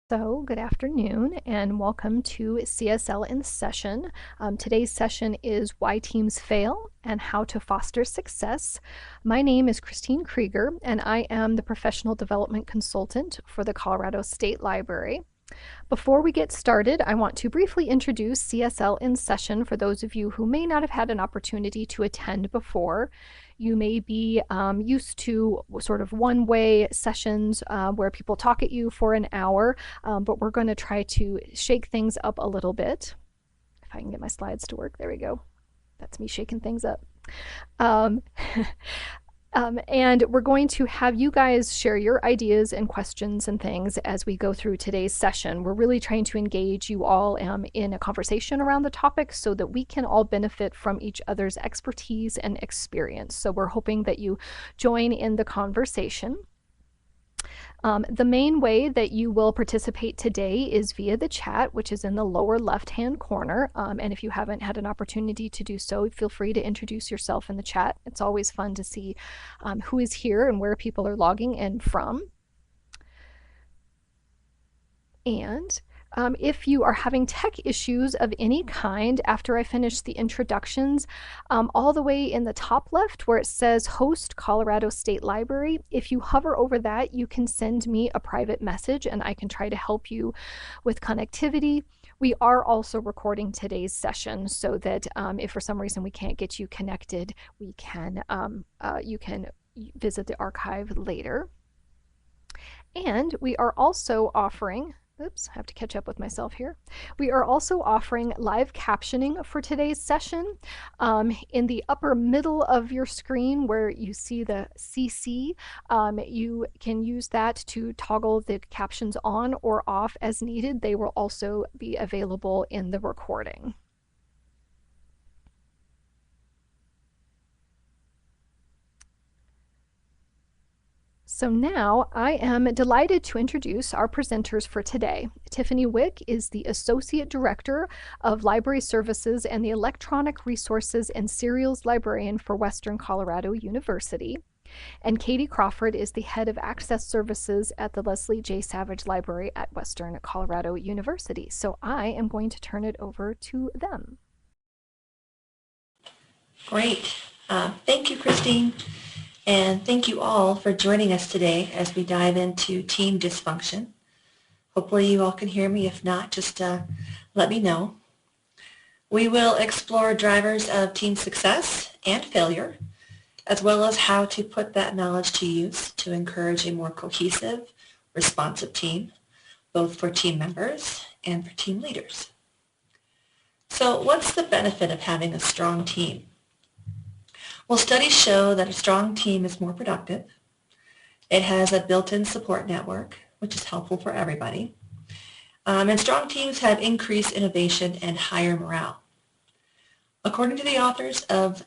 So, good afternoon and welcome to CSL in Session. Today's session is Why Teams Fail and How to Foster Success. My name is Christine Krieger and I am the Professional Development Consultant for the Colorado State Library. Before we get started, I want to briefly introduce CSL in Session for those of you who may not have had an opportunity to attend before. You may be used to sort of one-way sessions where people talk at you for an hour, but we're going to try to shake things up a little bit. If I can get my slides to work, there we go. That's me shaking things up. Um, and we're going to have you guys share your ideas and questions and things as we go through today's session. We're really trying to engage you all in a conversation around the topic so that we can all benefit from each other's expertise and experience. So we're hoping that you join in the conversation. The main way that you will participate today is via the chat, which is in the lower left-hand corner. And if you haven't had an opportunity to do so, feel free to introduce yourself in the chat. It's always fun to see who is here and where people are logging in from. And if you are having tech issues of any kind after I finish the introductions, all the way in the top left where it says Host Colorado State Library, if you hover over that, you can send me a private message and I can try to help you with connectivity. We are also recording today's session so that if for some reason we can't get you connected, we can you can visit the archive later. And we are also offering, oops, I have to catch up with myself here. We are also offering live captioning for today's session. In the upper middle of your screen where you see the CC, you can use that to toggle the captions on or off as needed. They will also be available in the recording. So now I am delighted to introduce our presenters for today. Tiffany Wick is the Associate Director of Library Services and the Electronic Resources and Serials Librarian for Western Colorado University. And Katie Crawford is the Head of Access Services at the Leslie J. Savage Library at Western Colorado University. So I am going to turn it over to them. Great. Thank you, Christine. And thank you all for joining us today as we dive into team dysfunction. Hopefully you all can hear me. If not, just let me know. We will explore drivers of team success and failure, as well as how to put that knowledge to use to encourage a more cohesive, responsive team, both for team members and for team leaders. So what's the benefit of having a strong team? Well, studies show that a strong team is more productive. It has a built-in support network, which is helpful for everybody. And strong teams have increased innovation and higher morale. According to the authors of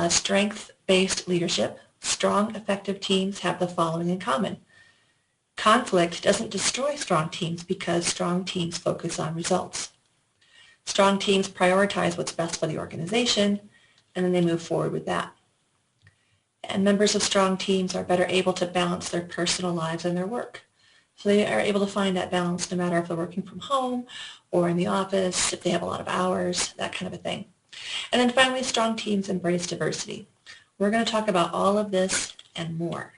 Strength-Based Leadership, strong, effective teams have the following in common. Conflict doesn't destroy strong teams because strong teams focus on results. Strong teams prioritize what's best for the organization, and then they move forward with that. And members of strong teams are better able to balance their personal lives and their work. So they are able to find that balance no matter if they're working from home or in the office, if they have a lot of hours, that kind of a thing. And then finally, strong teams embrace diversity. We're going to talk about all of this and more.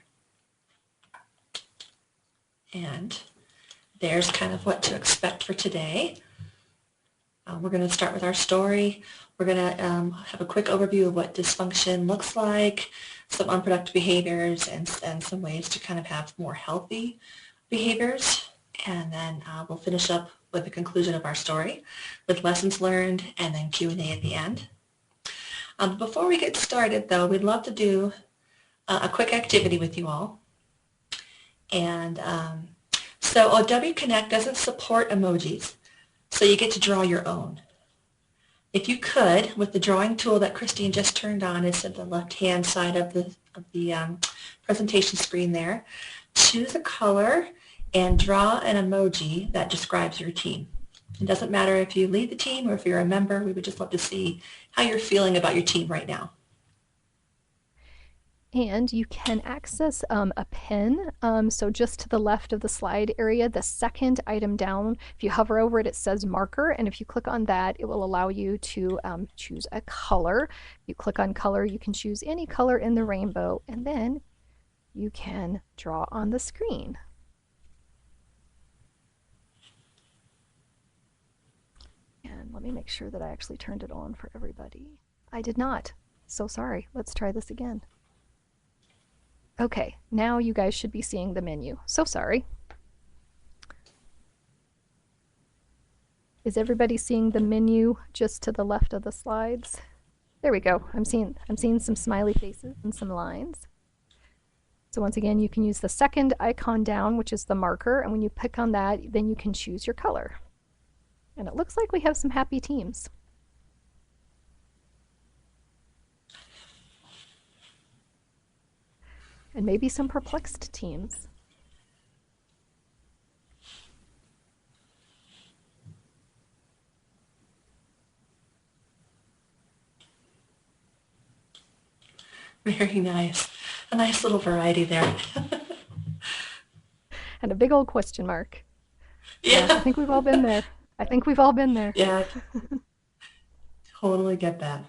And there's kind of what to expect for today. We're going to start with our story. We're going to have a quick overview of what dysfunction looks like, some unproductive behaviors, and some ways to kind of have more healthy behaviors. And then we'll finish up with the conclusion of our story with lessons learned and then Q&A at the end. Before we get started, though, we'd love to do a quick activity with you all. And so OW Connect doesn't support emojis, so you get to draw your own. If you could, with the drawing tool that Christine just turned on, it's at the left-hand side of the presentation screen there, choose a color and draw an emoji that describes your team. It doesn't matter if you lead the team or if you're a member. We would just love to see how you're feeling about your team right now. And you can access a pin. So just to the left of the slide area, the second item down, if you hover over it, it says marker. And if you click on that, it will allow you to choose a color. If you click on color, you can choose any color in the rainbow, and then you can draw on the screen. And let me make sure that I actually turned it on for everybody. I did not. So sorry. Let's try this again. Okay, now you guys should be seeing the menu. So sorry. Is everybody seeing the menu just to the left of the slides? There we go. I'm seeing some smiley faces and some lines. So once again, you can use the second icon down, which is the marker, and when you pick on that, then you can choose your color. And it looks like we have some happy teams. And maybe some perplexed teams. Very nice. A nice little variety there. And a big old question mark. Yeah. I think we've all been there. I think we've all been there. Yeah. Totally get that.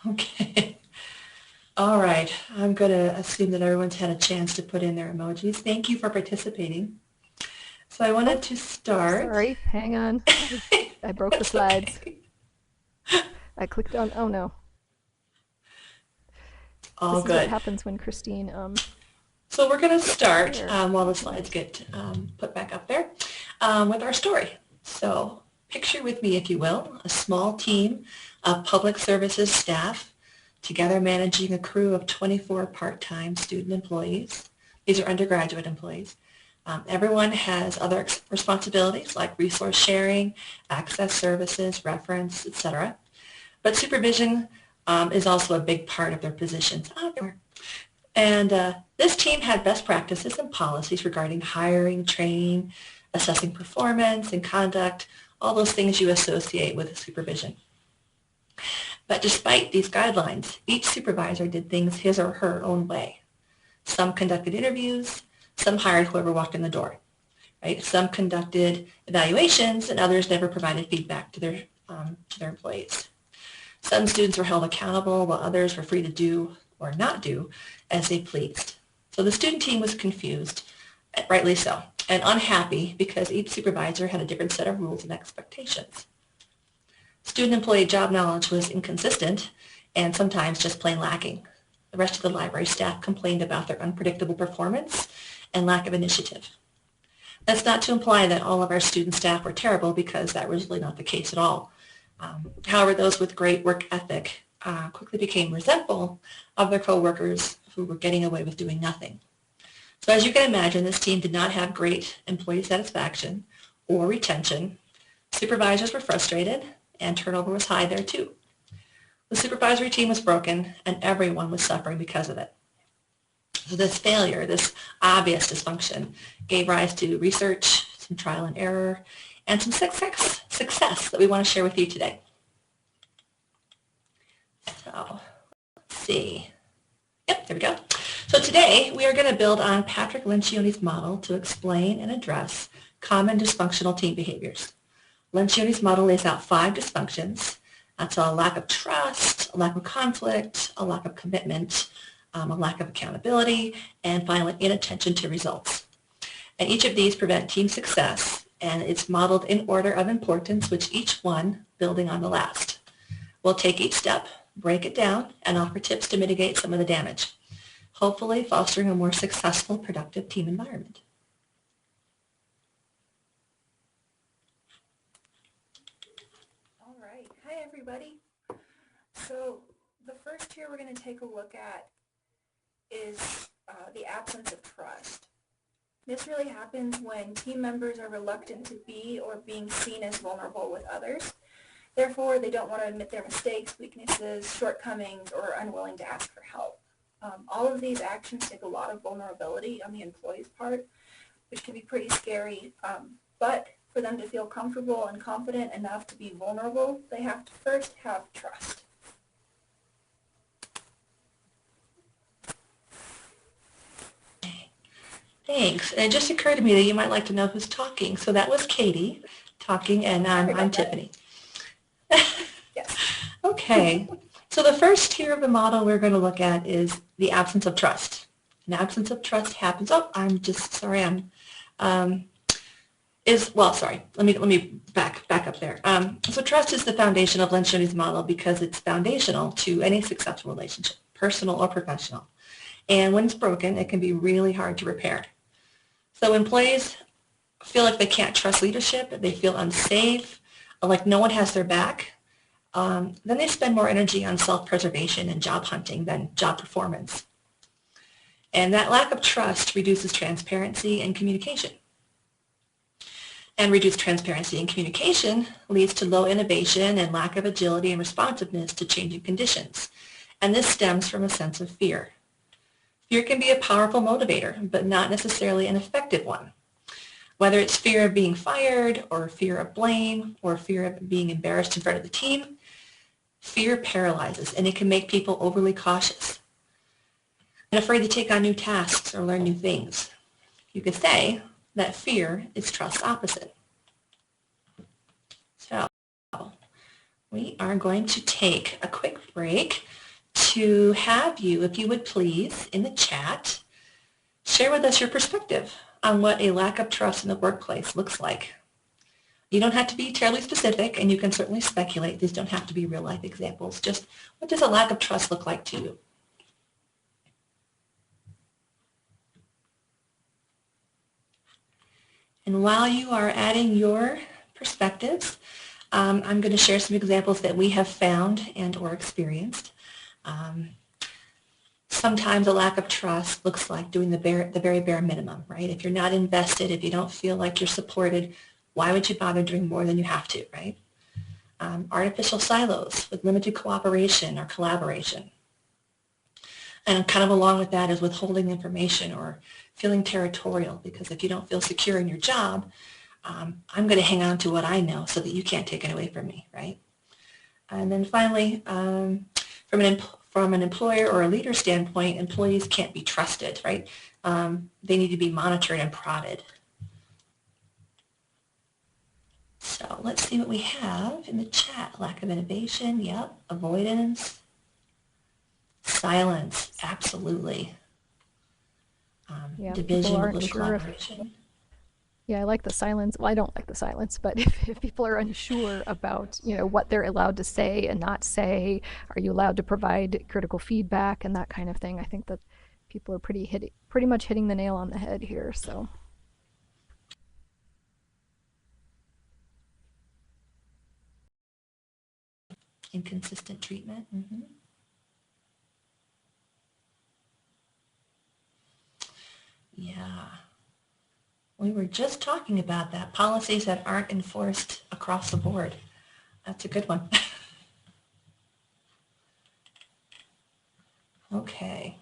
Okay. All right. I'm going to assume that everyone's had a chance to put in their emojis. Thank you for participating. So I wanted to start. Sorry, hang on. I broke the slides. Okay. I clicked on, oh no. All this good. Is what happens when Christine. So we're going to start while the slides get put back up there with our story. So picture with me, if you will, a small team of public services staff together managing a crew of 24 part-time student employees. These are undergraduate employees. Everyone has other responsibilities like resource sharing, access services, reference, etc. But supervision is also a big part of their positions. And this team had best practices and policies regarding hiring, training, assessing performance and conduct, all those things you associate with supervision. But despite these guidelines, each supervisor did things his or her own way. Some conducted interviews, some hired whoever walked in the door. Right? Some conducted evaluations, and others never provided feedback to their employees. Some students were held accountable, while others were free to do or not do as they pleased. So the student team was confused, rightly so, and unhappy because each supervisor had a different set of rules and expectations. Student-employee job knowledge was inconsistent and sometimes just plain lacking. The rest of the library staff complained about their unpredictable performance and lack of initiative. That's not to imply that all of our student staff were terrible, because that was really not the case at all. However, those with great work ethic quickly became resentful of their coworkers who were getting away with doing nothing. So as you can imagine, this team did not have great employee satisfaction or retention. Supervisors were frustrated, and turnover was high there too. The supervisory team was broken, and everyone was suffering because of it. So this failure, this obvious dysfunction, gave rise to research, some trial and error, and some success that we want to share with you today. So let's see. Yep, there we go. So today we are going to build on Patrick Lencioni's model to explain and address common dysfunctional team behaviors. Lencioni's model lays out 5 dysfunctions. That's a lack of trust, a lack of conflict, a lack of commitment, a lack of accountability, and finally, inattention to results. And each of these prevent team success, and it's modeled in order of importance, with each one building on the last. We'll take each step, break it down, and offer tips to mitigate some of the damage, hopefully fostering a more successful, productive team environment. All right. Hi, everybody. So the first here we're going to take a look at is the absence of trust. This really happens when team members are reluctant to be or being seen as vulnerable with others. Therefore, they don't want to admit their mistakes, weaknesses, shortcomings, or are unwilling to ask for help. All of these actions take a lot of vulnerability on the employee's part, which can be pretty scary. But for them to feel comfortable and confident enough to be vulnerable, they have to first have trust. Thanks. And it just occurred to me that you might like to know who's talking. So that was Katie talking, and I'm Tiffany. Yes. Okay. So the first tier of the model we're going to look at is the absence of trust. An absence of trust happens. Oh, I'm just sorry. Sorry. Let me back up there. So trust is the foundation of Lencioni's model because it's foundational to any successful relationship, personal or professional. And when it's broken, it can be really hard to repair. So employees feel like they can't trust leadership, they feel unsafe, like no one has their back. Then they spend more energy on self-preservation and job hunting than job performance. And that lack of trust reduces transparency and communication. And reduced transparency and communication leads to low innovation and lack of agility and responsiveness to changing conditions. And this stems from a sense of fear. Fear can be a powerful motivator, but not necessarily an effective one. Whether it's fear of being fired, or fear of blame, or fear of being embarrassed in front of the team, fear paralyzes, and it can make people overly cautious and afraid to take on new tasks or learn new things. You could say that fear is trust's opposite. So we are going to take a quick break to have you, if you would please, in the chat, share with us your perspective on what a lack of trust in the workplace looks like. You don't have to be terribly specific, and you can certainly speculate. These don't have to be real-life examples. Just what does a lack of trust look like to you? And while you are adding your perspectives, I'm going to share some examples that we have found and or experienced. Sometimes a lack of trust looks like doing the very bare minimum, right? If you're not invested, if you don't feel like you're supported, why would you bother doing more than you have to, right? Artificial silos with limited cooperation or collaboration. And kind of along with that is withholding information or feeling territorial, because if you don't feel secure in your job, I'm going to hang on to what I know so that you can't take it away from me, right? And then finally, from an employer or a leader standpoint, employees can't be trusted, right? They need to be monitored and prodded. So let's see what we have in the chat. Lack of innovation, yep. Avoidance. Silence, absolutely. Yeah, Division with little collaboration. Yeah, I like the silence. Well, I don't like the silence, but if people are unsure about, what they're allowed to say and not say, are you allowed to provide critical feedback and that kind of thing, I think that people are pretty much hitting the nail on the head here. So. Inconsistent treatment. Mm-hmm. Yeah. We were just talking about that. Policies that aren't enforced across the board. That's a good one. Okay.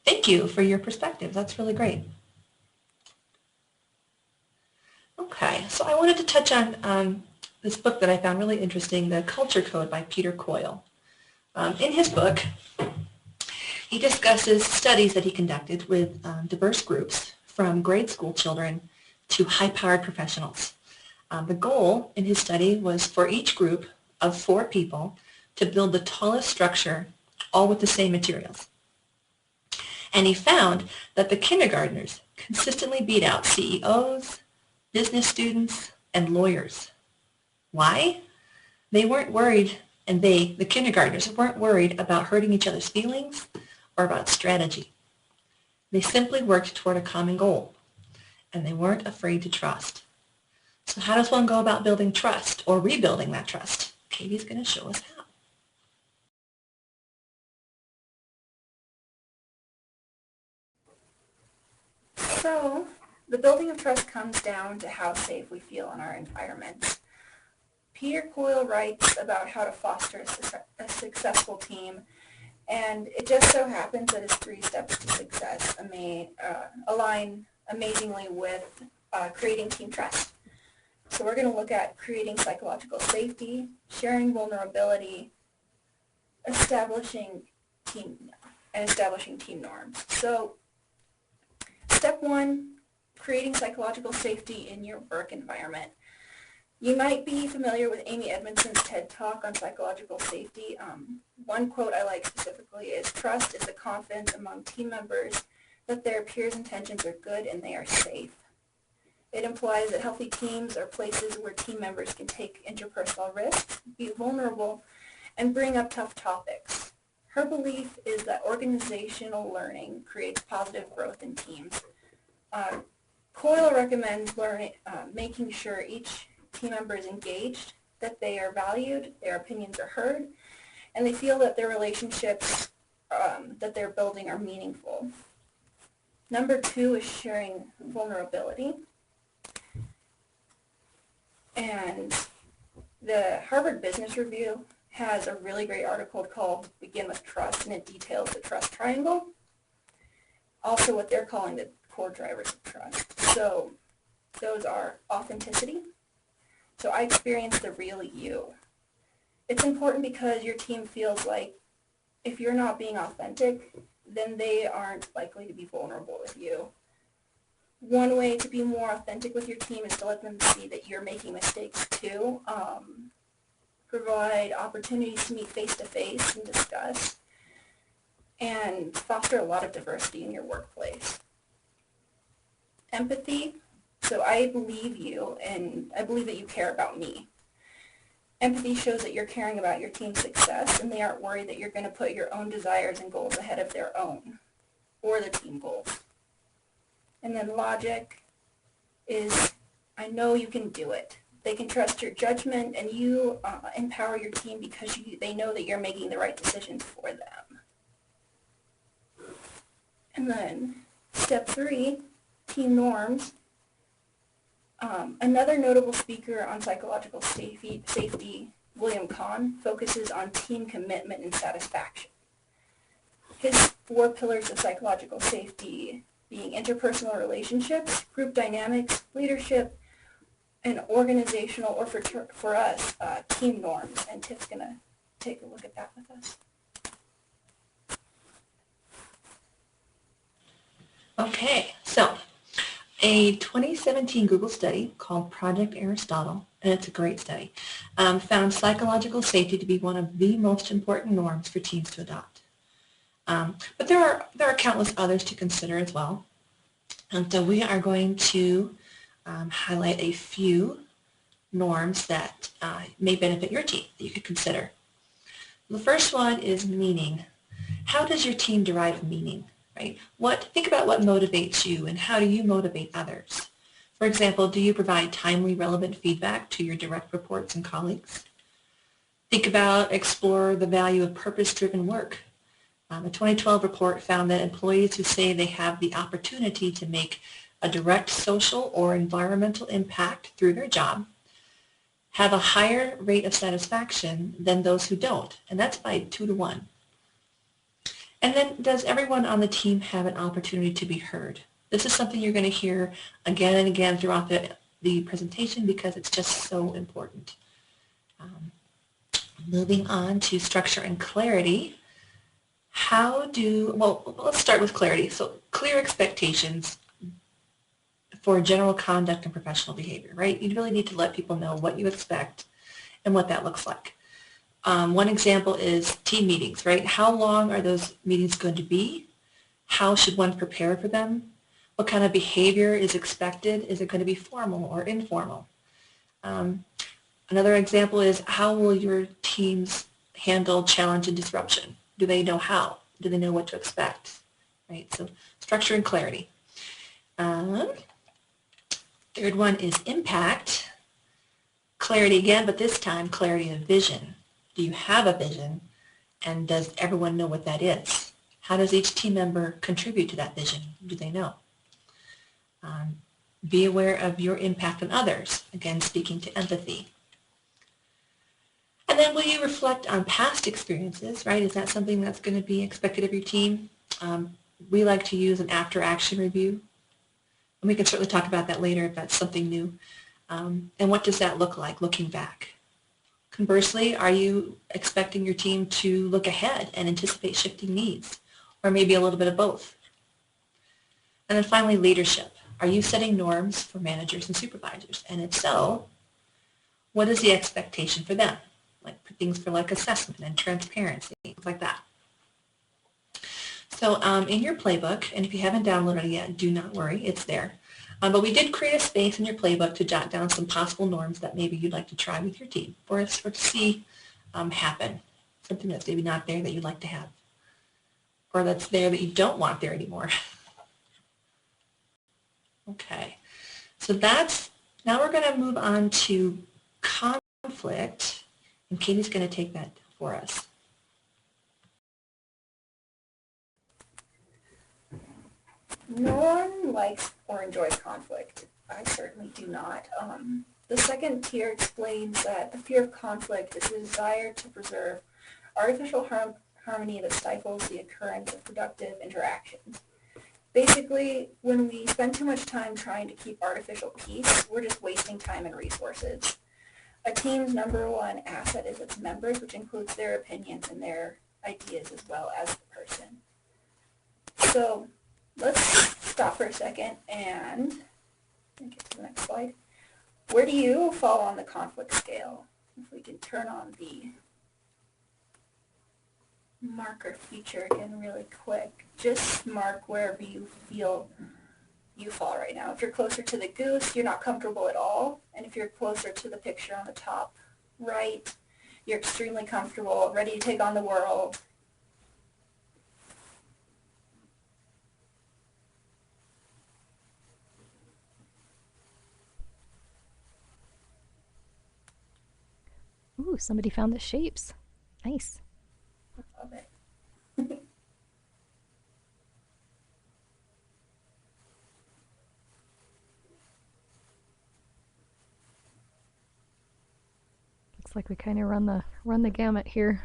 Thank you for your perspective. That's really great. Okay, so I wanted to touch on this book that I found really interesting, The Culture Code by Peter Coyle. In his book, he discusses studies that he conducted with diverse groups, from grade school children to high-powered professionals. The goal in his study was for each group of 4 people to build the tallest structure, all with the same materials. And he found that the kindergartners consistently beat out CEOs, business students, and lawyers. Why? They weren't worried, and the kindergartners, weren't worried about hurting each other's feelings or about strategy. They simply worked toward a common goal, and they weren't afraid to trust. So how does one go about building trust or rebuilding that trust? Katie's going to show us how. So the building of trust comes down to how safe we feel in our environments. Peter Coyle writes about how to foster a successful team, and it just so happens that his 3 steps to success align amazingly with creating team trust. So we're going to look at creating psychological safety, sharing vulnerability, establishing team norms. So step 1, creating psychological safety in your work environment. You might be familiar with Amy Edmondson's TED Talk on psychological safety. One quote I like specifically is, "Trust is the confidence among team members that their peers' intentions are good and they are safe." It implies that healthy teams are places where team members can take interpersonal risks, be vulnerable, and bring up tough topics. Her belief is that organizational learning creates positive growth in teams. Coyle recommends making sure each team member is engaged, that they are valued, their opinions are heard, and they feel that their relationships that they're building are meaningful. Number 2 is sharing vulnerability. And the Harvard Business Review has a really great article called "Begin with Trust," and it details the trust triangle, also what they're calling the core drivers of trust. So those are authenticity. So I experience the real you. It's important because your team feels like if you're not being authentic, then they aren't likely to be vulnerable with you. One way to be more authentic with your team is to let them see that you're making mistakes too. Provide opportunities to meet face-to-face and discuss, and foster a lot of diversity in your workplace. Empathy. So I believe you, and I believe that you care about me. Empathy shows that you're caring about your team's success, and they aren't worried that you're going to put your own desires and goals ahead of their own, or the team goals. And then logic is, I know you can do it. They can trust your judgment, and you empower your team because they know that you're making the right decisions for them. And then step 3, team norms. Another notable speaker on psychological safety, William Kahn, focuses on team commitment and satisfaction. His 4 pillars of psychological safety being interpersonal relationships, group dynamics, leadership, and organizational, or for us, team norms. And Tiff's going to take a look at that with us. Okay, so a 2017 Google study called Project Aristotle, and it's a great study, found psychological safety to be one of the most important norms for teams to adopt. But there are countless others to consider as well. And so we are going to highlight a few norms that may benefit your team that you could consider. The first one is meaning. How does your team derive meaning? Right? Think about what motivates you and how do you motivate others. For example, do you provide timely, relevant feedback to your direct reports and colleagues? Explore the value of purpose-driven work. A 2012 report found that employees who say they have the opportunity to make a direct social or environmental impact through their job have a higher rate of satisfaction than those who don't, and that's by 2 to 1. And then, does everyone on the team have an opportunity to be heard? This is something you're going to hear again and again throughout the presentation because it's just so important. Moving on to structure and clarity. Let's start with clarity. So clear expectations for general conduct and professional behavior, right? You really need to let people know what you expect and what that looks like. One example is team meetings, right? How long are those meetings going to be? How should one prepare for them? What kind of behavior is expected? Is it going to be formal or informal? Another example is, how will your teams handle challenge and disruption? Do they know how? Do they know what to expect? Right? So structure and clarity. Third one is impact. Clarity again, but this time clarity of vision. Do you have a vision? And does everyone know what that is? How does each team member contribute to that vision? Do they know? Be aware of your impact on others. Again, speaking to empathy. And then will you reflect on past experiences, right? Is that something that's going to be expected of your team? We like to use an after-action review. And we can certainly talk about that later if that's something new. And what does that look like looking back? Conversely, are you expecting your team to look ahead and anticipate shifting needs? Or maybe a little bit of both? And then finally, leadership. Are you setting norms for managers and supervisors? And if so, what is the expectation for them? Like things for like assessment and transparency, things like that. So in your playbook, and if you haven't downloaded it yet, do not worry, it's there. But we did create a space in your playbook to jot down some possible norms that maybe you'd like to try with your team or to see happen. Something that's maybe not there that you'd like to have, or that's there that you don't want there anymore. Okay, so now we're going to move on to conflict, and Katie's going to take that for us. No one likes or enjoys conflict. I certainly do not. The second tier explains that the fear of conflict is the desire to preserve artificial harmony that stifles the occurrence of productive interactions. Basically, when we spend too much time trying to keep artificial peace, we're just wasting time and resources. A team's number one asset is its members, which includes their opinions and their ideas as well as the person. So let's stop for a second and get to the next slide. Where do you fall on the conflict scale? If we can turn on the marker feature again really quick. Just mark wherever you feel you fall right now. If you're closer to the goose, you're not comfortable at all. And if you're closer to the picture on the top right, you're extremely comfortable, ready to take on the world. Ooh, somebody found the shapes. Nice. I love it. Looks like we kind of run the gamut here.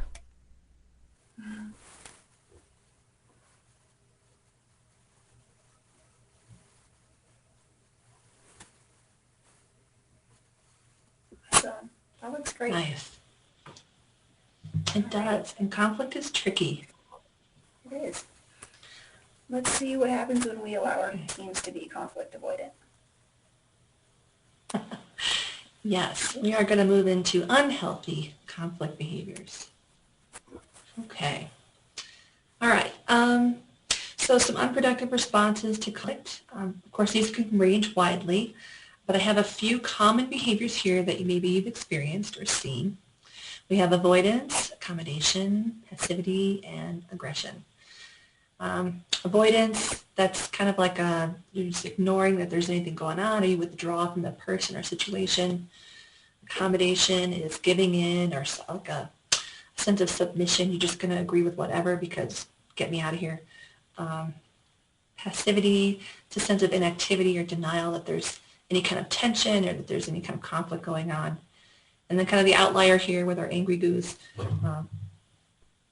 So that looks great. Nice. It does, and conflict is tricky. It is. Let's see what happens when we allow our teams to be conflict avoidant. Yes, we are going to move into unhealthy conflict behaviors. Okay. All right. So some unproductive responses to conflict. Of course, these can range widely, but I have a few common behaviors here that maybe you've experienced or seen. We have avoidance, accommodation, passivity, and aggression. Avoidance, that's kind of like you're just ignoring that there's anything going on, or you withdraw from the person or situation. Accommodation is giving in, or like a sense of submission. You're just going to agree with whatever because get me out of here. Passivity, it's a sense of inactivity or denial that there's any kind of tension or that there's any kind of conflict going on. And then kind of the outlier here with our angry goose,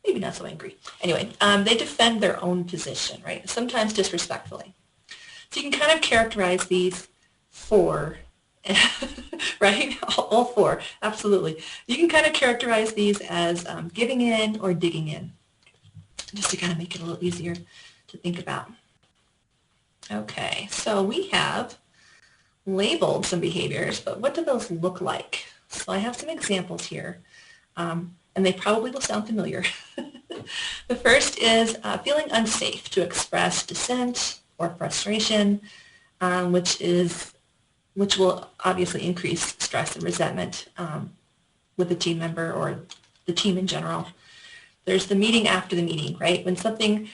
maybe not so angry. Anyway, they defend their own position, right? Sometimes disrespectfully. So you can kind of characterize these four, right? All four, absolutely. You can kind of characterize these as giving in or digging in, just to kind of make it a little easier to think about. Okay, so we have labeled some behaviors, but what do those look like? So I have some examples here, and they probably will sound familiar. The first is feeling unsafe to express dissent or frustration, which will obviously increase stress and resentment with the team member or the team in general. There's the meeting after the meeting, right? When something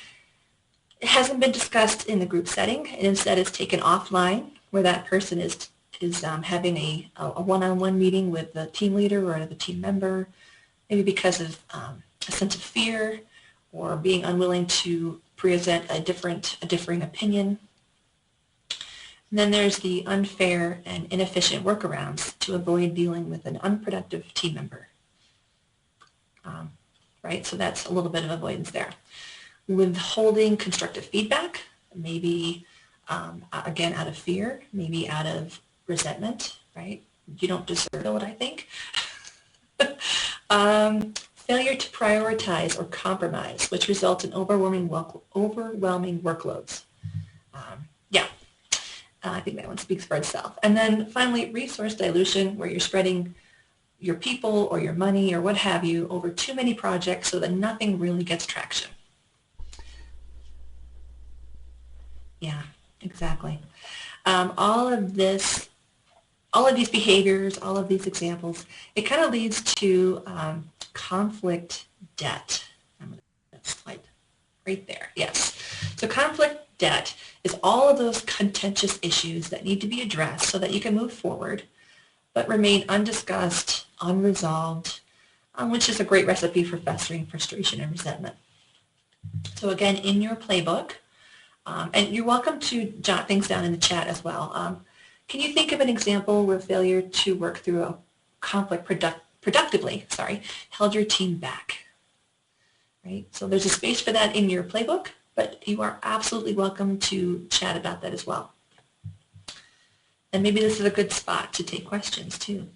hasn't been discussed in the group setting and instead is taken offline, where that person is having a one-on-one meeting with the team leader or the team member, maybe because of a sense of fear or being unwilling to present a differing opinion. And then there's the unfair and inefficient workarounds to avoid dealing with an unproductive team member. Right, so that's a little bit of avoidance there. Withholding constructive feedback, maybe again out of fear, maybe out of resentment, right? You don't deserve it, I think. Failure to prioritize or compromise, which results in overwhelming workloads. Yeah. I think that one speaks for itself. And then finally, resource dilution, where you're spreading your people or your money or what have you over too many projects so that nothing really gets traction. Yeah, exactly. All of these behaviors, all of these examples, it kind of leads to conflict debt. I'm going to slide right there. Yes. So conflict debt is all of those contentious issues that need to be addressed so that you can move forward, but remain undiscussed, unresolved, which is a great recipe for festering frustration and resentment. So again, in your playbook, and you're welcome to jot things down in the chat as well. Can you think of an example where failure to work through a conflict productively held your team back? Right? So there's a space for that in your playbook, but you are absolutely welcome to chat about that as well. And maybe this is a good spot to take questions too.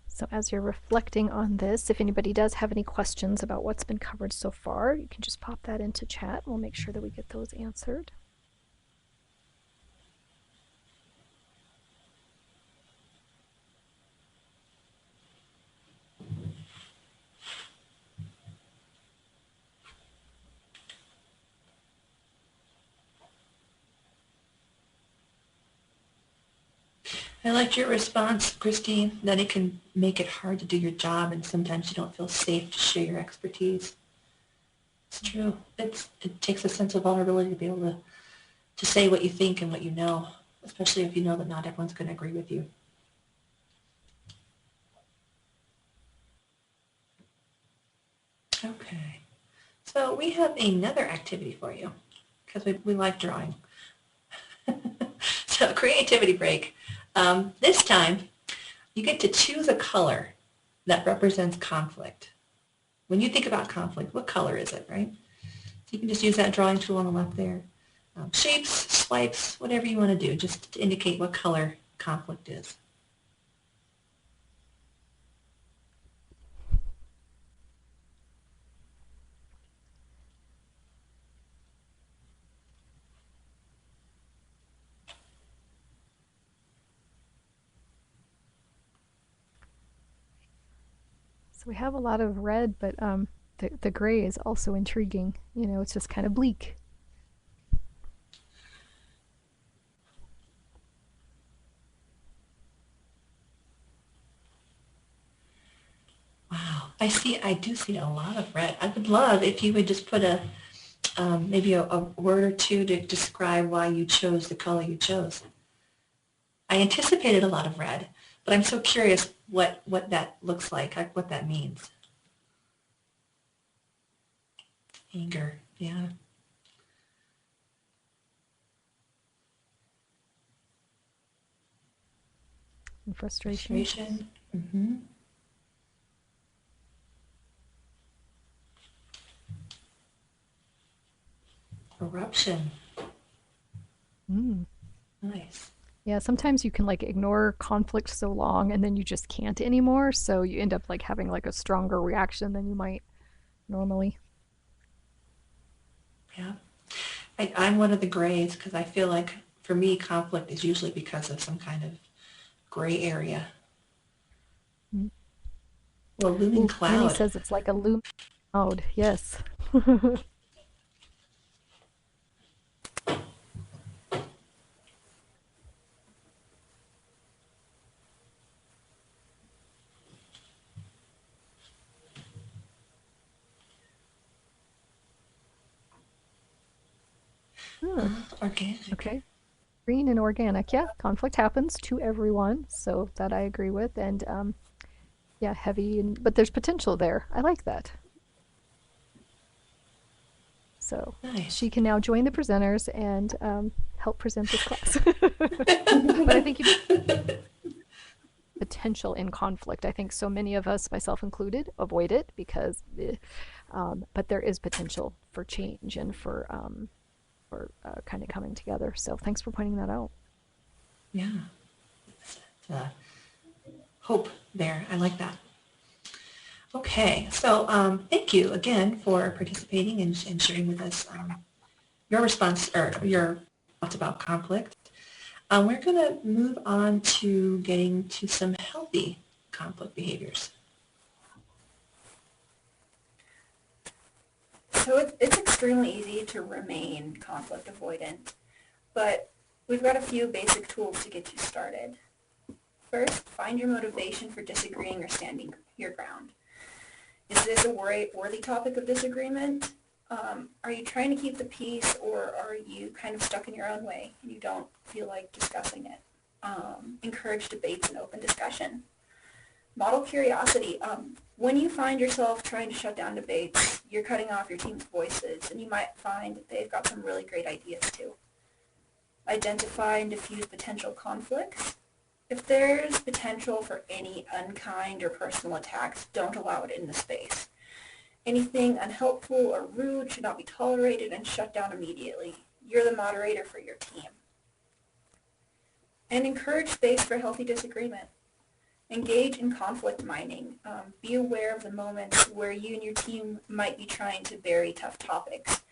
So as you're reflecting on this, if anybody does have any questions about what's been covered so far, you can just pop that into chat. We'll make sure that we get those answered. I liked your response, Christine, that it can make it hard to do your job and sometimes you don't feel safe to share your expertise. It's true. It takes a sense of vulnerability to be able to say what you think and what you know, especially if you know that not everyone's going to agree with you. Okay. So we have another activity for you because we like drawing. So creativity break. This time, you get to choose a color that represents conflict. When you think about conflict, what color is it, right? So you can just use that drawing tool on the left there. Shapes, swipes, whatever you want to do, just to indicate what color conflict is. So we have a lot of red, but the gray is also intriguing. You know, it's just kind of bleak. Wow, I do see a lot of red. I would love if you would just put maybe a word or two to describe why you chose the color you chose. I anticipated a lot of red, but I'm so curious what that looks like what that means. Anger, yeah. And frustration. Frustration. Mm-hmm. Eruption. Mm. Nice. Yeah, sometimes you can like ignore conflict so long and then you just can't anymore. So you end up like having like a stronger reaction than you might normally. Yeah. I'm one of the grays because I feel like for me conflict is usually because of some kind of gray area. Mm. Well, looming Ooh, cloud. Annie says it's like a looming cloud. Yes. Organic. Okay. Green and organic. Yeah, conflict happens to everyone, so that I agree with. And yeah, heavy, but there's potential there. I like that. So Nice. she can now join the presenters and help present this class. But I think you potential in conflict. I think so many of us, myself included, avoid it because, but there is potential for change and for kind of coming together. So thanks for pointing that out. Yeah. hope there. I like that. Okay, so thank you again for participating and sharing with us your response or your thoughts about conflict. We're going to move on to getting to some healthy conflict behaviors. So it's extremely easy to remain conflict avoidant, but we've got a few basic tools to get you started. First, find your motivation for disagreeing or standing your ground. Is this a worthy topic of disagreement? Are you trying to keep the peace, or are you kind of stuck in your own way and you don't feel like discussing it? Encourage debates and open discussion. Model curiosity. When you find yourself trying to shut down debates, you're cutting off your team's voices, and you might find that they've got some really great ideas too. Identify and diffuse potential conflicts. If there's potential for any unkind or personal attacks, don't allow it in the space. Anything unhelpful or rude should not be tolerated and shut down immediately. You're the moderator for your team. And encourage space for healthy disagreement. Engage in conflict mining. Be aware of the moments where you and your team might be trying to bury tough topics.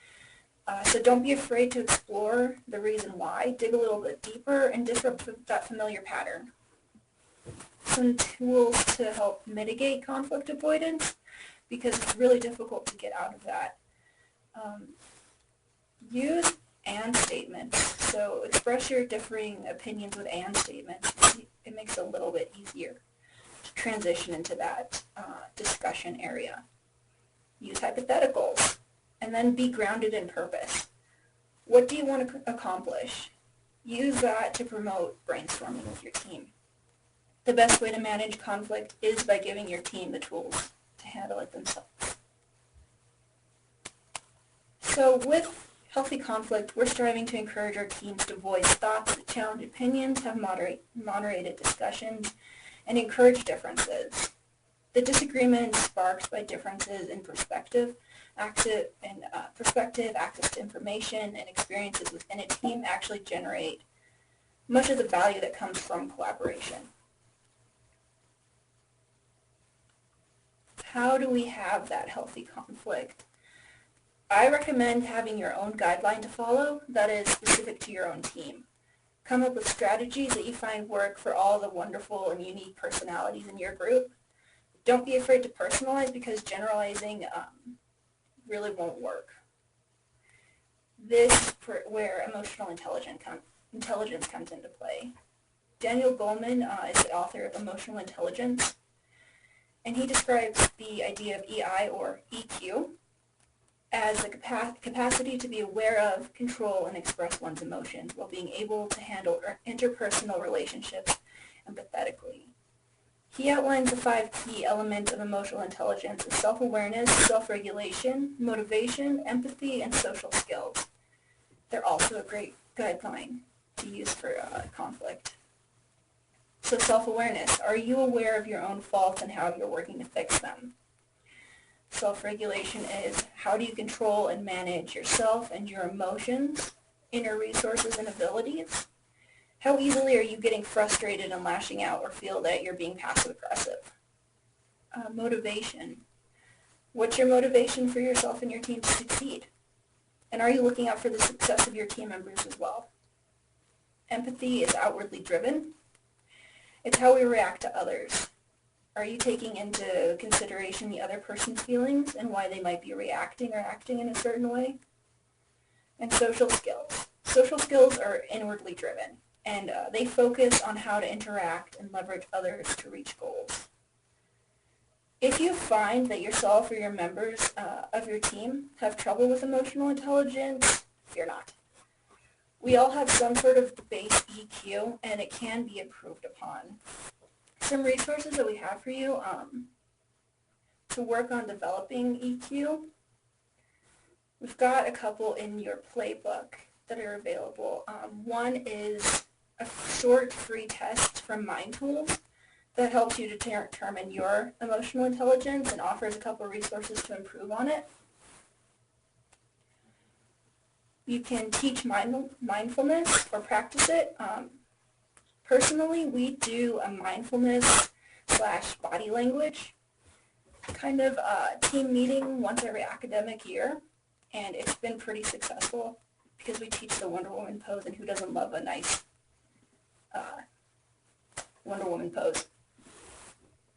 So don't be afraid to explore the reason why. Dig a little bit deeper and disrupt that familiar pattern. Some tools to help mitigate conflict avoidance, because it's really difficult to get out of that. Use and statements. So express your differing opinions with and statements. It makes it a little bit easier to transition into that discussion area. Use hypotheticals, and then be grounded in purpose. What do you want to accomplish? Use that to promote brainstorming with your team. The best way to manage conflict is by giving your team the tools to handle it themselves. So with healthy conflict, we're striving to encourage our teams to voice thoughts that challenge opinions, have moderated discussions, and encourage differences. The disagreement sparked by differences in perspective, access to information, and experiences within a team actually generate much of the value that comes from collaboration. How do we have that healthy conflict? I recommend having your own guideline to follow that is specific to your own team. Come up with strategies that you find work for all the wonderful and unique personalities in your group. Don't be afraid to personalize, because generalizing really won't work. This is where emotional intelligence comes into play. Daniel Goleman is the author of Emotional Intelligence, and he describes the idea of EI, or EQ, as the capacity to be aware of, control, and express one's emotions while being able to handle interpersonal relationships empathetically. He outlines the 5 key elements of emotional intelligence as self-awareness, self-regulation, motivation, empathy, and social skills. They're also a great guideline to use for conflict. So self-awareness. Are you aware of your own faults and how you're working to fix them? Self-regulation is, how do you control and manage yourself and your emotions, inner resources, and abilities? How easily are you getting frustrated and lashing out, or feel that you're being passive-aggressive? Motivation. What's your motivation for yourself and your team to succeed? And are you looking out for the success of your team members as well? Empathy is outwardly driven. It's how we react to others. Are you taking into consideration the other person's feelings and why they might be reacting or acting in a certain way? And social skills. Social skills are inwardly driven, and they focus on how to interact and leverage others to reach goals. If you find that yourself or your members of your team have trouble with emotional intelligence, fear not. We all have some sort of base EQ, and it can be improved upon. Some resources that we have for you to work on developing EQ. We've got a couple in your playbook that are available. One is a short free test from Mind Tools that helps you to determine your emotional intelligence and offers a couple resources to improve on it. You can teach mindfulness or practice it. Personally, we do a mindfulness / body language kind of team meeting once every academic year, and it's been pretty successful because we teach the Wonder Woman pose, and who doesn't love a nice Wonder Woman pose.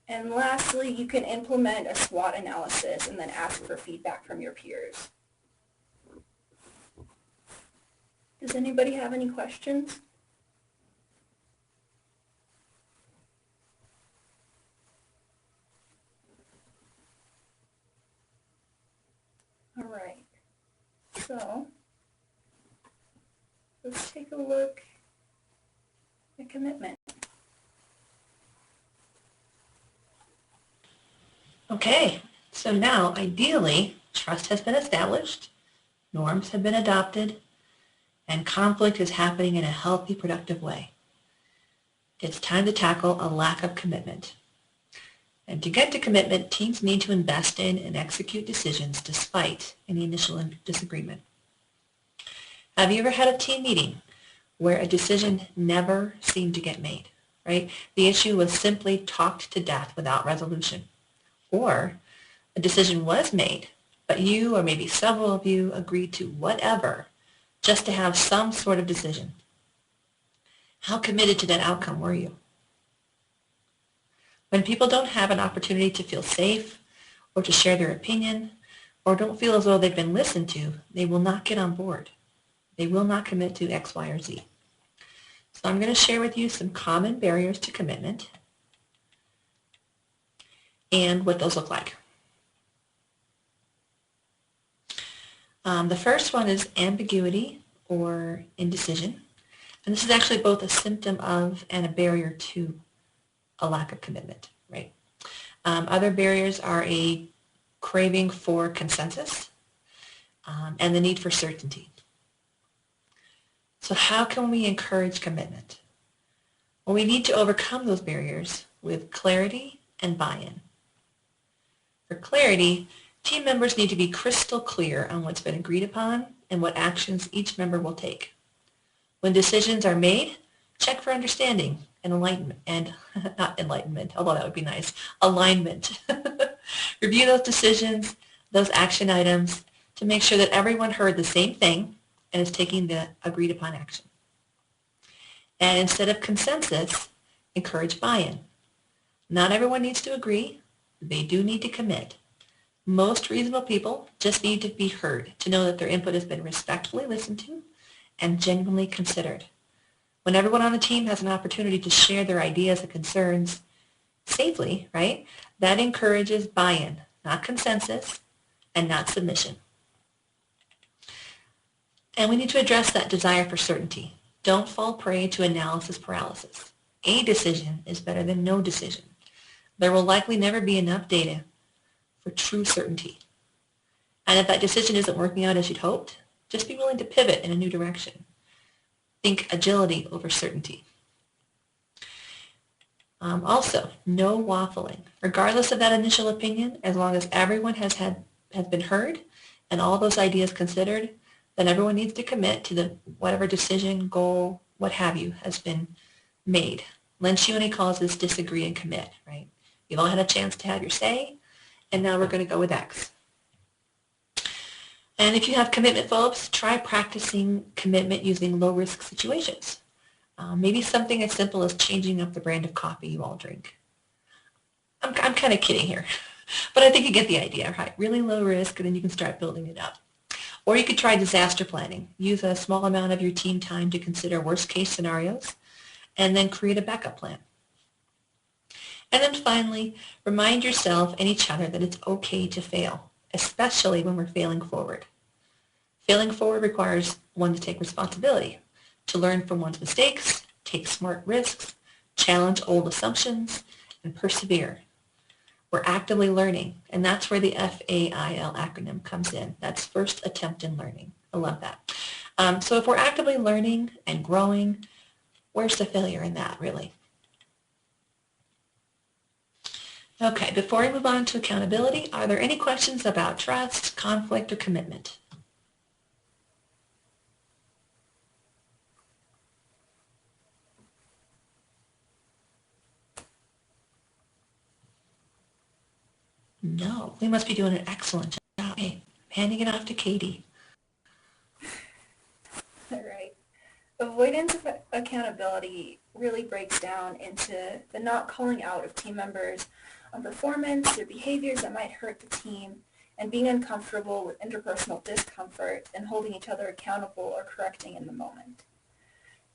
And lastly, you can implement a SWOT analysis and then ask for feedback from your peers. Does anybody have any questions? All right, so let's take a look at commitment. Okay, so now ideally, trust has been established, norms have been adopted, and conflict is happening in a healthy, productive way. It's time to tackle a lack of commitment. And to get to commitment, teams need to invest in and execute decisions despite any initial disagreement. Have you ever had a team meeting where a decision never seemed to get made, right? The issue was simply talked to death without resolution. Or a decision was made, but you or maybe several of you agreed to whatever just to have some sort of decision. How committed to that outcome were you? When people don't have an opportunity to feel safe or to share their opinion or don't feel as though they've been listened to, they will not get on board. They will not commit to X, Y, or Z. So I'm going to share with you some common barriers to commitment and what those look like. The first one is ambiguity or indecision. And this is actually both a symptom of and a barrier to a lack of commitment, right? Other barriers are a craving for consensus and the need for certainty. So how can we encourage commitment? Well, we need to overcome those barriers with clarity and buy-in. For clarity, team members need to be crystal clear on what's been agreed upon and what actions each member will take. When decisions are made, check for understanding and alignment, and not enlightenment, although that would be nice, alignment. Review those decisions, those action items, to make sure that everyone heard the same thing and is taking the agreed upon action. And instead of consensus, encourage buy-in. Not everyone needs to agree. They do need to commit. Most reasonable people just need to be heard, to know that their input has been respectfully listened to and genuinely considered. When everyone on the team has an opportunity to share their ideas and concerns safely, right, that encourages buy-in, not consensus and not submission. And we need to address that desire for certainty. Don't fall prey to analysis paralysis. A decision is better than no decision. There will likely never be enough data for true certainty. And if that decision isn't working out as you'd hoped, just be willing to pivot in a new direction. Think agility over certainty. Also, no waffling. Regardless of that initial opinion, as long as everyone has been heard and all those ideas considered, then everyone needs to commit to the whatever decision, goal, what have you, has been made. Lencioni calls this disagree and commit, right? You've all had a chance to have your say, and now we're going to go with X. And if you have commitment phobes, try practicing commitment using low-risk situations. Maybe something as simple as changing up the brand of coffee you all drink. I'm kind of kidding here, but I think you get the idea, right? Really low risk, and then you can start building it up. Or you could try disaster planning. Use a small amount of your team time to consider worst-case scenarios, and then create a backup plan. And then finally, remind yourself and each other that it's okay to fail, especially when we're failing forward. Failing forward requires one to take responsibility, to learn from one's mistakes, take smart risks, challenge old assumptions, and persevere. We're actively learning, and that's where the FAIL acronym comes in. That's First Attempt in Learning. I love that. So if we're actively learning and growing, where's the failure in that, really? Okay, before we move on to accountability, are there any questions about trust, conflict, or commitment? no, we must be doing an excellent job. Hey, handing it off to Katie. All right. Avoidance of accountability really breaks down into the not calling out of team members on performance or behaviors that might hurt the team, and being uncomfortable with interpersonal discomfort and holding each other accountable or correcting in the moment.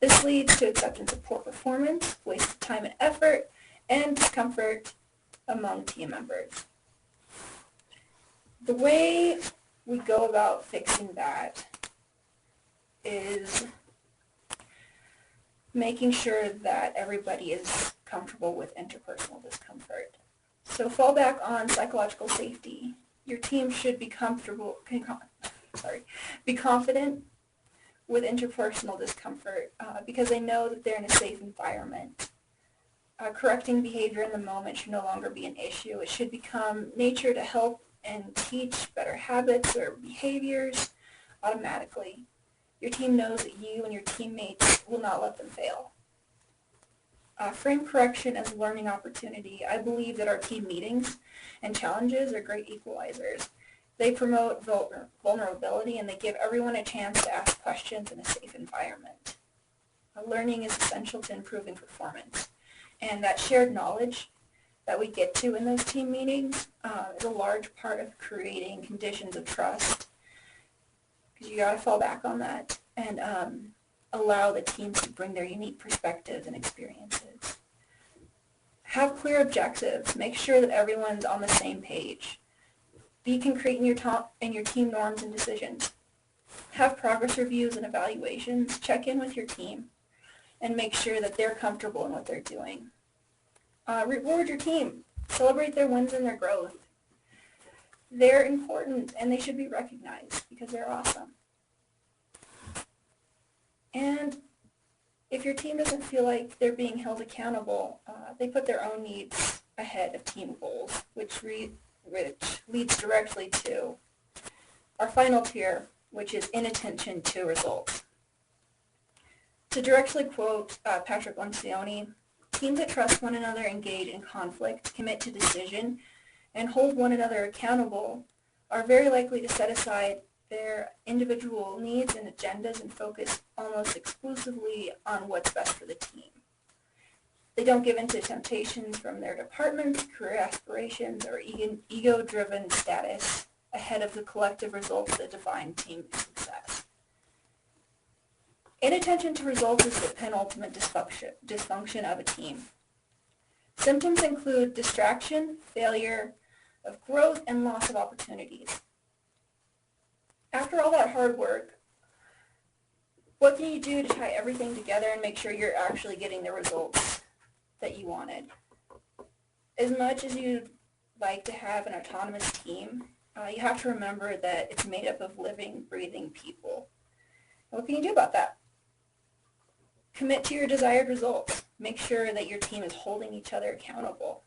This leads to acceptance of poor performance, wasted time and effort, and discomfort among team members. The way we go about fixing that is making sure that everybody is comfortable with interpersonal discomfort. So fall back on psychological safety. Your team should be be confident with interpersonal discomfort because they know that they're in a safe environment. Correcting behavior in the moment should no longer be an issue. It should become nature to help and teach better habits or behaviors automatically. Your team knows that you and your teammates will not let them fail. Frame correction as a learning opportunity. I believe that our team meetings and challenges are great equalizers. They promote vulnerability and they give everyone a chance to ask questions in a safe environment. Learning is essential to improving performance. And that shared knowledge that we get to in those team meetings is a large part of creating conditions of trust, because you got to fall back on that and allow the teams to bring their unique perspectives and experiences. Have clear objectives. Make sure that everyone's on the same page. Be concrete in your team norms and decisions. Have progress reviews and evaluations. Check in with your team and make sure that they're comfortable in what they're doing. Reward your team. Celebrate their wins and their growth. They're important and they should be recognized because they're awesome. And if your team doesn't feel like they're being held accountable, they put their own needs ahead of team goals, which leads directly to our final tier, which is inattention to results. To directly quote Patrick Lencioni, teams that trust one another engage in conflict, commit to decision, and hold one another accountable are very likely to set aside their individual needs and agendas and focus almost exclusively on what's best for the team. They don't give in to temptations from their departments, career aspirations, or ego-driven status ahead of the collective results that define team success. Inattention to results is the penultimate dysfunction of a team. Symptoms include distraction, failure of growth, and loss of opportunities. After all that hard work, what can you do to tie everything together and make sure you're actually getting the results that you wanted? As much as you'd like to have an autonomous team, you have to remember that it's made up of living, breathing people. What can you do about that? Commit to your desired results. Make sure that your team is holding each other accountable.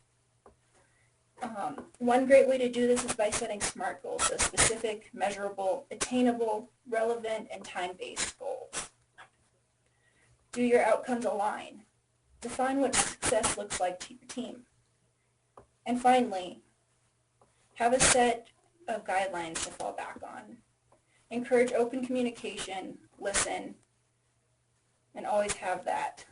One great way to do this is by setting SMART goals, so specific, measurable, attainable, relevant, and time-based goals. Do your outcomes align? Define what success looks like to your team. And finally, have a set of guidelines to fall back on. Encourage open communication, listen, and always have that.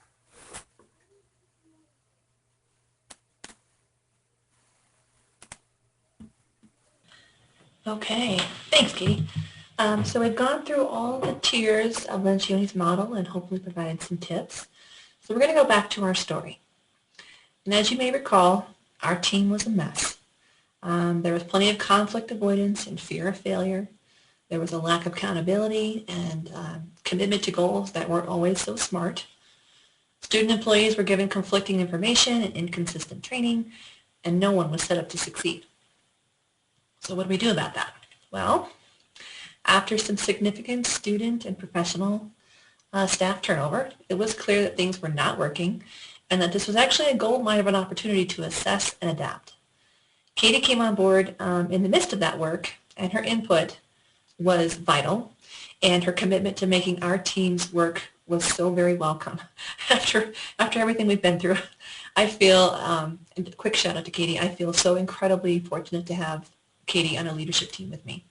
Okay, thanks, Katie. So we've gone through all the tiers of Lencioni's model and hopefully provided some tips. So we're going to go back to our story. And as you may recall, our team was a mess. There was plenty of conflict avoidance and fear of failure. There was a lack of accountability and commitment to goals that weren't always so smart. Student employees were given conflicting information and inconsistent training, and no one was set up to succeed. So what do we do about that? Well, after some significant student and professional staff turnover, it was clear that things were not working and that this was actually a gold mine of an opportunity to assess and adapt. Katie came on board in the midst of that work, and her input was vital, and her commitment to making our team's work was so very welcome after everything we've been through. I feel, and a quick shout out to Katie, I feel so incredibly fortunate to have Katie on a leadership team with me.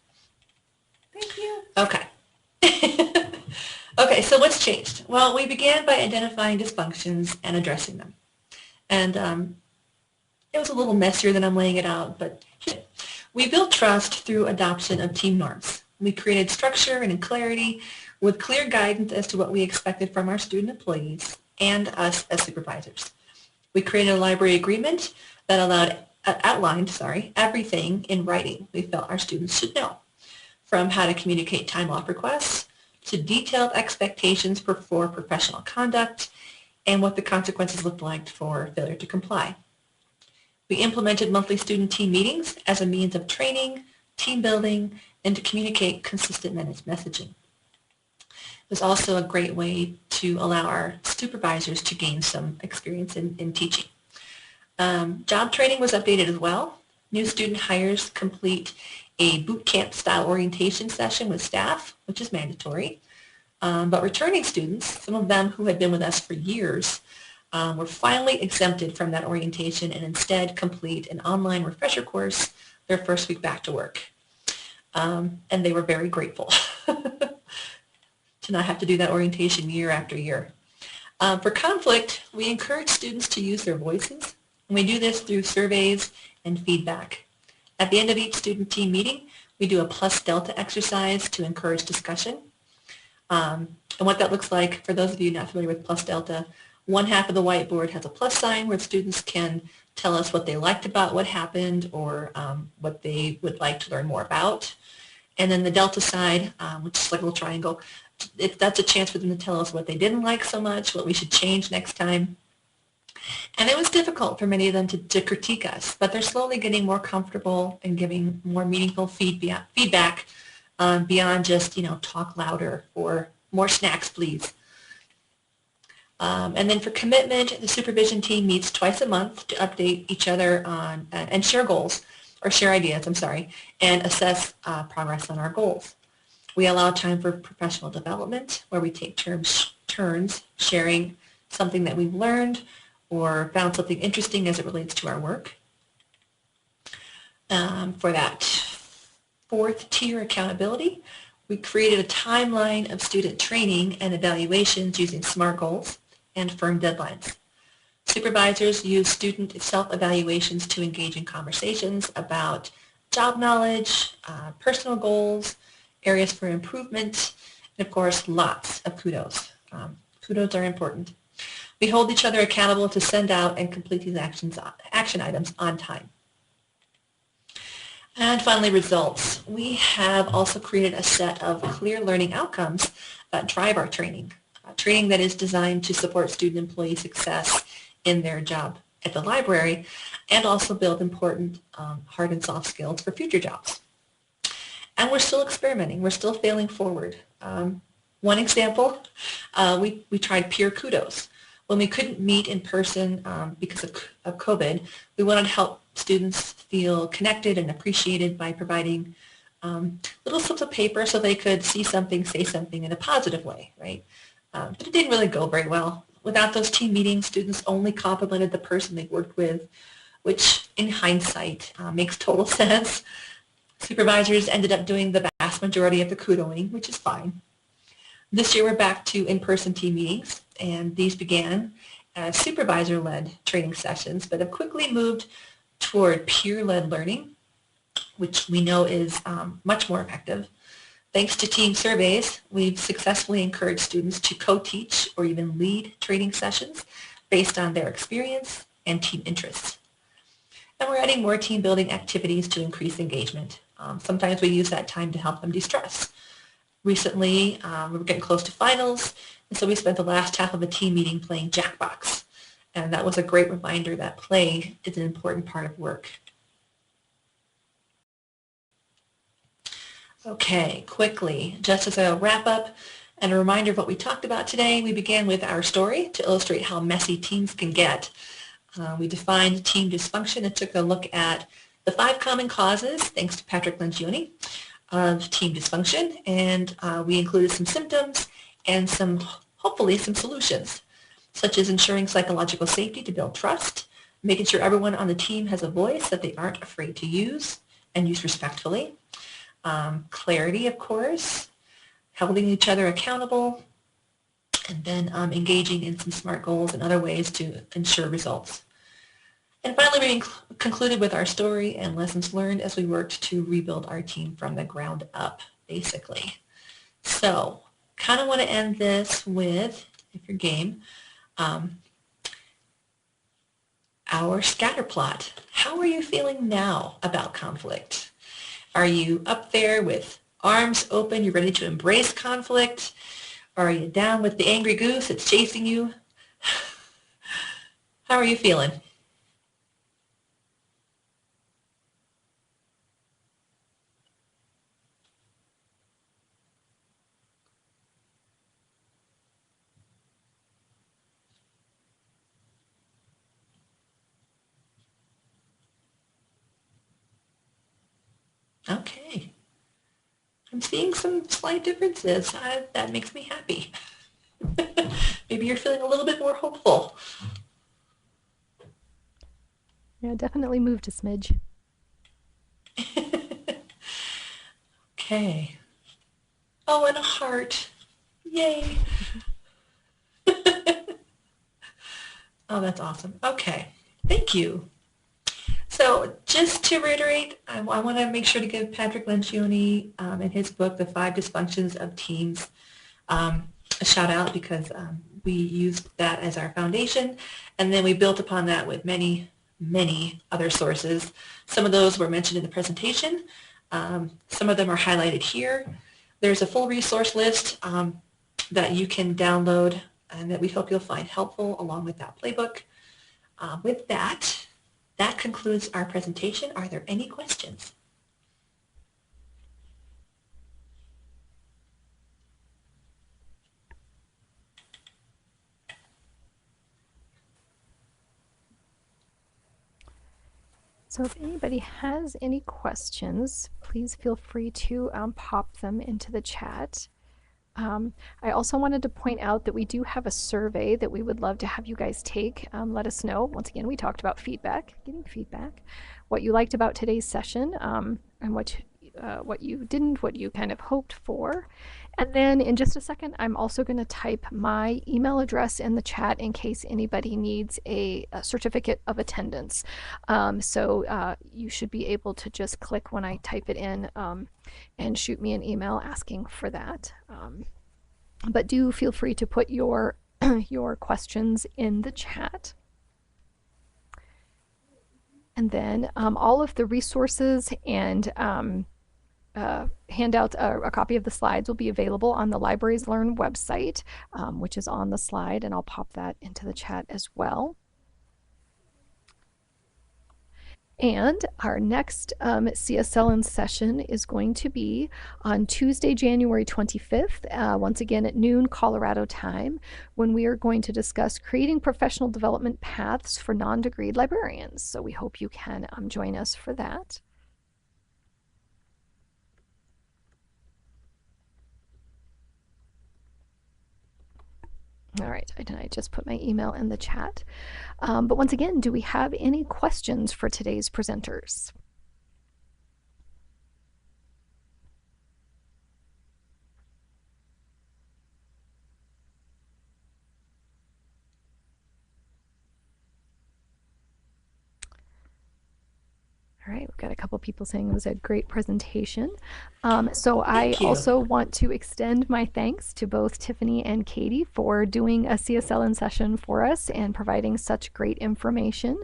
Thank you. Okay. Okay, so what's changed? Well, we began by identifying dysfunctions and addressing them. And it was a little messier than I'm laying it out, but we built trust through adoption of team norms. We created structure and clarity with clear guidance as to what we expected from our student employees and us as supervisors. We created a library agreement that outlined everything in writing we felt our students should know, from how to communicate time off requests to detailed expectations for professional conduct and what the consequences looked like for failure to comply. We implemented monthly student team meetings as a means of training, team building, and to communicate consistent messaging. It was also a great way to allow our supervisors to gain some experience in teaching. Job training was updated as well. New student hires complete a boot camp style orientation session with staff, which is mandatory. But returning students, some of them who had been with us for years, were finally exempted from that orientation and instead complete an online refresher course their first week back to work. And they were very grateful to not have to do that orientation year after year. For conflict, we encourage students to use their voices, and we do this through surveys and feedback. At the end of each student team meeting, we do a plus delta exercise to encourage discussion. And what that looks like, for those of you not familiar with plus delta, one half of the whiteboard has a plus sign where students can tell us what they liked about what happened or what they would like to learn more about. And then the delta side, which is like a little triangle, that's a chance for them to tell us what they didn't like so much, what we should change next time. And it was difficult for many of them to critique us, but they're slowly getting more comfortable and giving more meaningful feedback beyond just, talk louder or more snacks, please. And then for commitment, the supervision team meets twice a month to update each other on and share goals, or share ideas, and assess progress on our goals. We allow time for professional development where we take turns sharing something that we've learned or found something interesting as it relates to our work. For that fourth tier accountability, we created a timeline of student training and evaluations using SMART goals and firm deadlines. Supervisors use student self-evaluations to engage in conversations about job knowledge, personal goals, areas for improvement, and of course, lots of kudos. Kudos are important. We hold each other accountable to send out and complete these action items on time. And finally, results. We have also created a set of clear learning outcomes that drive our training. Training that is designed to support student employee success in their job at the library and also build important hard and soft skills for future jobs. And we're still experimenting. We're still failing forward. One example, we tried peer kudos. When we couldn't meet in person because of COVID, we wanted to help students feel connected and appreciated by providing little slips of paper so they could see something, say something in a positive way, right? But it didn't really go very well. Without those team meetings, students only complimented the person they worked with, which in hindsight makes total sense. Supervisors ended up doing the vast majority of the kudoing, which is fine. This year we're back to in-person team meetings, and these began as supervisor-led training sessions, but have quickly moved toward peer-led learning, which we know is much more effective. Thanks to team surveys, we've successfully encouraged students to co-teach or even lead training sessions based on their experience and team interests. And we're adding more team building activities to increase engagement. Sometimes we use that time to help them de-stress. Recently, we were getting close to finals, and so we spent the last half of a team meeting playing Jackbox. And that was a great reminder that play is an important part of work. Okay, quickly, just as a wrap up and a reminder of what we talked about today, we began with our story to illustrate how messy teams can get. We defined team dysfunction and took a look at the 5 common causes, thanks to Patrick Lencioni, of team dysfunction, and we included some symptoms and hopefully some solutions. such as ensuring psychological safety to build trust, making sure everyone on the team has a voice that they aren't afraid to use and use respectfully. Clarity, of course, holding each other accountable, and then engaging in some SMART goals and other ways to ensure results. And finally, we concluded with our story and lessons learned as we worked to rebuild our team from the ground up, basically. So, kind of want to end this with, if you're game, our scatter plot. How are you feeling now about conflict? Are you up there with arms open, you're ready to embrace conflict? Or are you down with the angry goose that's chasing you? How are you feeling? Okay. I'm seeing some slight differences. That makes me happy. Maybe you're feeling a little bit more hopeful. Yeah, definitely moved a smidge. Okay. Oh, and a heart. Yay. Oh, that's awesome. Okay. Thank you. So just to reiterate, I want to make sure to give Patrick Lencioni in his book, The 5 Dysfunctions of Teams, a shout out because we used that as our foundation, and then we built upon that with many, many other sources. Some of those were mentioned in the presentation. Some of them are highlighted here. There's a full resource list that you can download and that we hope you'll find helpful along with that playbook. With that, that concludes our presentation. Are there any questions? So if anybody has any questions, please feel free to pop them into the chat. I also wanted to point out that we do have a survey that we would love to have you guys take. Let us know. Once again, we talked about feedback, getting feedback, what you liked about today's session, and what you didn't, what you kind of hoped for. And then in just a second, I'm also going to type my email address in the chat in case anybody needs a certificate of attendance. So you should be able to just click when I type it in and shoot me an email asking for that. But do feel free to put your your questions in the chat. And then all of the resources and handouts, a copy of the slides will be available on the Libraries Learn website, which is on the slide, and I'll pop that into the chat as well. And our next CSL in session is going to be on Tuesday, January 25th, once again at noon Colorado time, when we are going to discuss creating professional development paths for non-degreed librarians. So we hope you can join us for that. All right, I just put my email in the chat. But once again, do we have any questions for today's presenters? All right, we've got a couple people saying it was a great presentation. So I also want to extend my thanks to both Tiffany and Katie for doing a CSL in session for us and providing such great information.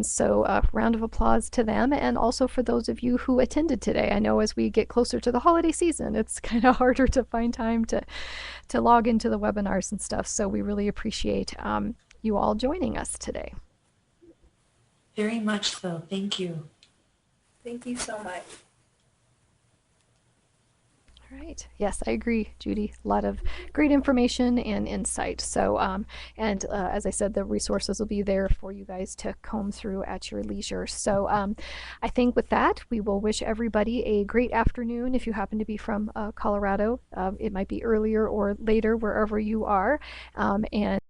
So a round of applause to them, and also for those of you who attended today. I know as we get closer to the holiday season, it's kind of harder to find time to log into the webinars and stuff. So we really appreciate you all joining us today. Very much so. Thank you. Thank you so much. All right. Yes, I agree, Judy. A lot of great information and insight. So, as I said, the resources will be there for you guys to comb through at your leisure. So I think with that, we will wish everybody a great afternoon. If you happen to be from Colorado, it might be earlier or later, wherever you are. And